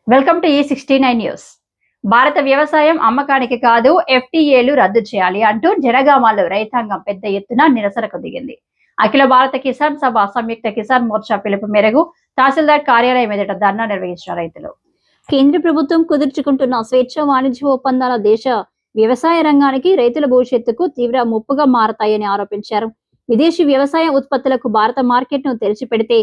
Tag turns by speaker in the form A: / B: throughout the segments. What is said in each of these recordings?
A: Welcome to E69 news. భారత వ్యవసాయం అమ్మకానికి కాదు, FTAలు రద్దు చేయాలి అంటూ జనగామలో రైతాంగం పెద్ద ఎత్తున నిరసనకు దిగింది. అఖిల భారత కిసాన్ సభ సంయుక్త కిసాన్ మోర్చా పిలుపు మేరకు తహసీల్దార్ కార్యాలయం ఎదుట ధర్నా నిర్వహించిన రైతులు కేంద్ర ప్రభుత్వం కుదుర్చుకుంటున్న స్వేచ్ఛ వాణిజ్య ఒప్పందాల దేశ వ్యవసాయ రంగానికి, రైతుల భవిష్యత్తుకు తీవ్ర ముప్పుగా మారతాయని ఆరోపించారు. విదేశీ వ్యవసాయ ఉత్పత్తులకు భారత మార్కెట్ను తెరిచిపెడితే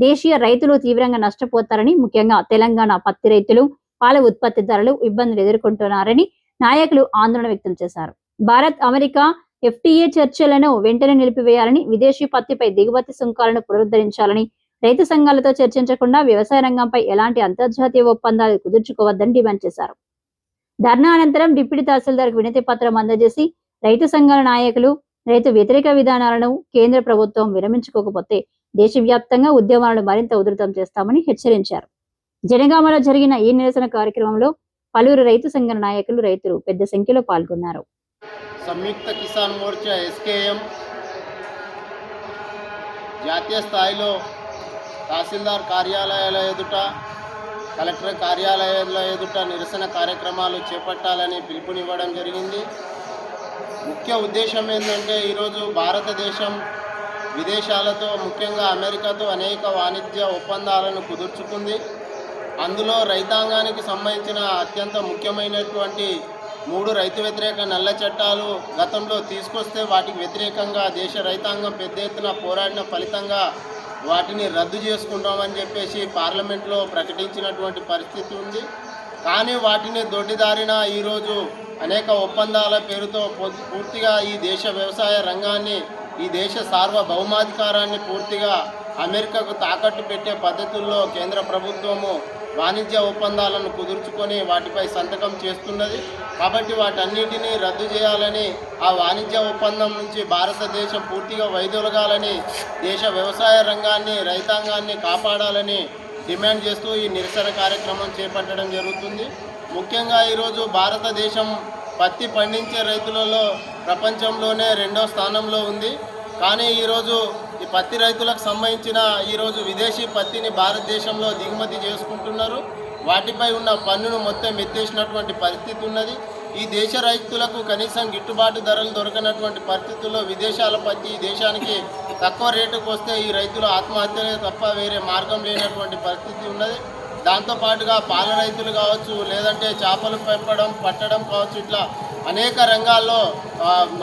A: దేశీయ రైతులు తీవ్రంగా నష్టపోతారని, ముఖ్యంగా తెలంగాణ పత్తి రైతులు, పాల ఉత్పత్తిదారులు ఇబ్బందులు ఎదుర్కొంటున్నారని నాయకులు ఆందోళన వ్యక్తం చేశారు. భారత్ అమెరికా FTA చర్చలను వెంటనే నిలిపివేయాలని, విదేశీ పత్తిపై దిగుమతి సుంకాలను పునరుద్ధరించాలని, రైతు సంఘాలతో చర్చించకుండా వ్యవసాయ రంగంపై ఎలాంటి అంతర్జాతీయ ఒప్పందాలు కుదుర్చుకోవద్దని డిమాండ్ చేశారు. ధర్నా అనంతరం డిప్యూటీ తహసీల్దార్కు వినతి పత్రం అందజేసి రైతు సంఘాల నాయకులు రైతు వ్యతిరేక విధానాలను కేంద్ర ప్రభుత్వం విరమించుకోకపోతే దేశవ్యాప్తంగా ఉద్యమాలను మరింత ఉధృతం చేస్తామని హెచ్చరించారు. జనగామలో జరిగిన ఈ నిరసన కార్యక్రమంలో పలువురు రైతు సంఘ నాయకులు, రైతులు పెద్ద సంఖ్యలో పాల్గొన్నారు.
B: సంయుక్త కిసాన్ మోర్చా SKM జాతీయ స్థాయిలో తహసీల్దార్ కార్యాలయాల ఎదుట, కలెక్టర్ కార్యాలయాల ఎదుట నిరసన కార్యక్రమాలు చేపట్టాలని పిలుపునివ్వడం జరిగింది. ముఖ్య ఉద్దేశం ఏంటంటే, ఈరోజు భారతదేశం విదేశాలతో, ముఖ్యంగా అమెరికాతో అనేక వాణిజ్య ఒప్పందాలను కుదుర్చుకుంది. అందులో రైతాంగానికి సంబంధించిన అత్యంత ముఖ్యమైనటువంటి 3 రైతు వ్యతిరేక నల్ల చట్టాలు గతంలో తీసుకొస్తే వాటికి వ్యతిరేకంగా దేశ రైతాంగం పెద్ద ఎత్తున పోరాడిన ఫలితంగా వాటిని రద్దు చేసుకుంటామని చెప్పేసి పార్లమెంట్లో ప్రకటించినటువంటి పరిస్థితి ఉంది. కానీ వాటిని దొడ్డిదారిన ఈరోజు అనేక ఒప్పందాల పేరుతో పూర్తిగా ఈ దేశ వ్యవసాయ రంగాన్ని, ఈ దేశ సార్వభౌమాధికారాన్ని పూర్తిగా అమెరికాకు తాకట్టు పెట్టే పద్ధతుల్లో కేంద్ర ప్రభుత్వము వాణిజ్య ఒప్పందాలను కుదుర్చుకొని వాటిపై సంతకం చేస్తున్నది. కాబట్టి వాటన్నిటినీ రద్దు చేయాలని, ఆ వాణిజ్య ఒప్పందం నుంచి భారతదేశం పూర్తిగా వైదొలగాలని, దేశ వ్యవసాయ రంగాన్ని, రైతాంగాన్ని కాపాడాలని డిమాండ్ చేస్తూ ఈ నిరసన కార్యక్రమం చేపట్టడం జరుగుతుంది. ముఖ్యంగా ఈరోజు భారతదేశం పత్తి పండించే రైతులలో ప్రపంచంలోనే 2వ స్థానంలో ఉంది. కానీ ఈరోజు ఈ పత్తి రైతులకు సంబంధించిన ఈరోజు విదేశీ పత్తిని భారతదేశంలో దిగుమతి చేసుకుంటున్నారు. వాటిపై ఉన్న పన్నును మొత్తం ఎత్తేసినటువంటి పరిస్థితి ఉన్నది. ఈ దేశ రైతులకు కనీసం గిట్టుబాటు ధరలు దొరకనటువంటి పరిస్థితుల్లో విదేశాల పత్తి ఈ దేశానికి తక్కువ రేటుకు వస్తే ఈ రైతులు ఆత్మహత్యలే తప్ప వేరే మార్గం లేనటువంటి పరిస్థితి ఉన్నది. దాంతోపాటుగా పాల రైతులు కావచ్చు, లేదంటే చేపలు పెంపడం, పట్టడం కావచ్చు, ఇట్లా అనేక రంగాల్లో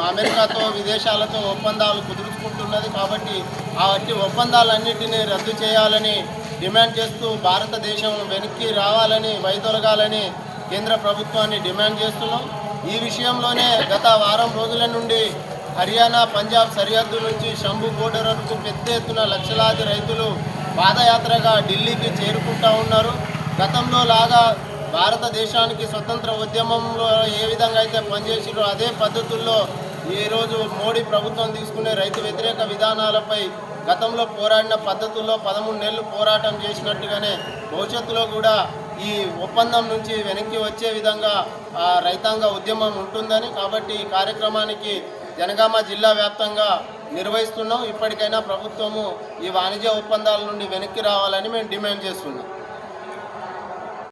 B: అమెరికాతో, విదేశాలతో ఒప్పందాలు కుదుర్చుకుంటున్నది. కాబట్టి ఆ ఒప్పందాలన్నింటినీ రద్దు చేయాలని డిమాండ్ చేస్తూ భారతదేశం వెనక్కి రావాలని, వైదొలగాలని కేంద్ర ప్రభుత్వాన్ని డిమాండ్ చేస్తున్నాం. ఈ విషయంలోనే గత వారం రోజుల నుండి హర్యానా, పంజాబ్ సరిహద్దు నుంచి శంభు బోర్డర్ వరకు పెద్ద ఎత్తున లక్షలాది రైతులు పాదయాత్రగా ఢిల్లీకి చేరుకుంటూ ఉన్నారు. గతంలో లాగా భారతదేశానికి స్వతంత్ర ఉద్యమంలో ఏ విధంగా అయితే పనిచేసిరో అదే పద్ధతుల్లో ఈరోజు మోడీ ప్రభుత్వం తీసుకునే రైతు వ్యతిరేక విధానాలపై గతంలో పోరాడిన పద్ధతుల్లో 13 నెలలు పోరాటం చేసినట్టుగానే భవిష్యత్తులో కూడా ఈ ఒప్పందం నుంచి వెనక్కి వచ్చే విధంగా రైతాంగ ఉద్యమం ఉంటుందని, కాబట్టి ఈ కార్యక్రమానికి జనగామ జిల్లా వ్యాప్తంగా నిర్వహిస్తున్నాం. ఇప్పటికైనా ప్రభుత్వము ఈ వాణిజ్య ఒప్పందాల నుండి వెనక్కి రావాలని మేము డిమాండ్ చేస్తున్నాం.